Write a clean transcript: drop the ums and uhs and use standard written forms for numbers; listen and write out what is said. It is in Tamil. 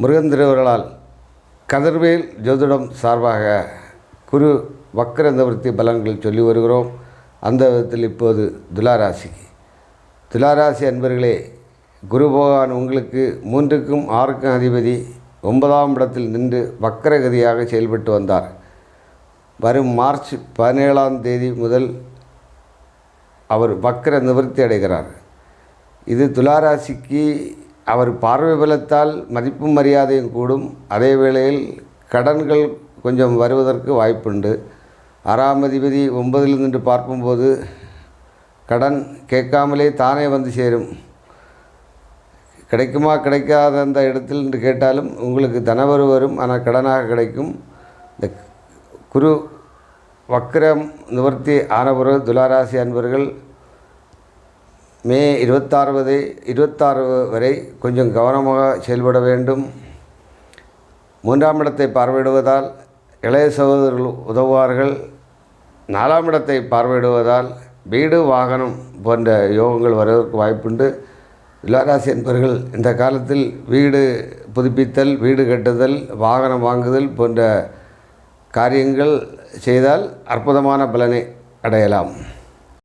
முருகன் திருவருளால் கதிர்வேல் ஜோதிடம் சார்பாக குரு வக்ர நிவர்த்தி பலன்கள் சொல்லி வருகிறோம். அந்த விதத்தில் இப்போது துளாராசி அன்பர்களே, குரு பகவான் உங்களுக்கு 3க்கும் 6க்கும் அதிபதி 9ஆம் இடத்தில் நின்று வக்ரகதியாக செயல்பட்டு வந்தார். வரும் மார்ச் 17ஆம் தேதி முதல் அவர் வக்ர நிவர்த்தி அடைகிறார். இது துளாராசிக்கு அவர் பார்வை பலத்தால் மதிப்பும் மரியாதையும் கூடும். அதே வேளையில் கடன்கள் கொஞ்சம் வருவதற்கு வாய்ப்புண்டு. 6ஆம் அதிபதி 9ல் நின்று பார்க்கும்போது கடன் கேட்காமலே தானே வந்து சேரும். கிடைக்குமா கிடைக்காத அந்த இடத்தில் என்று கேட்டாலும் உங்களுக்கு தனவரு வரும், ஆனால் கடனாக கிடைக்கும். இந்த குரு வக்ரம் நிவர்த்தி ஆனபுற துளாராசி அன்பர்கள் மே 26 வரை கொஞ்சம் கவனமாக செயல்பட வேண்டும். 3ஆம் இடத்தை பார்வையிடுவதால் இளைய சகோதரர்கள் உதவுவார்கள். 4ஆம் இடத்தை பார்வையிடுவதால் வீடு வாகனம் போன்ற யோகங்கள் வருவதற்கு வாய்ப்புண்டு. துளாராசி என்பவர்கள் இந்த காலத்தில் வீடு புதுப்பித்தல், வீடு கட்டுதல், வாகனம் வாங்குதல் போன்ற காரியங்கள் செய்தால் அற்புதமான பலனை அடையலாம்.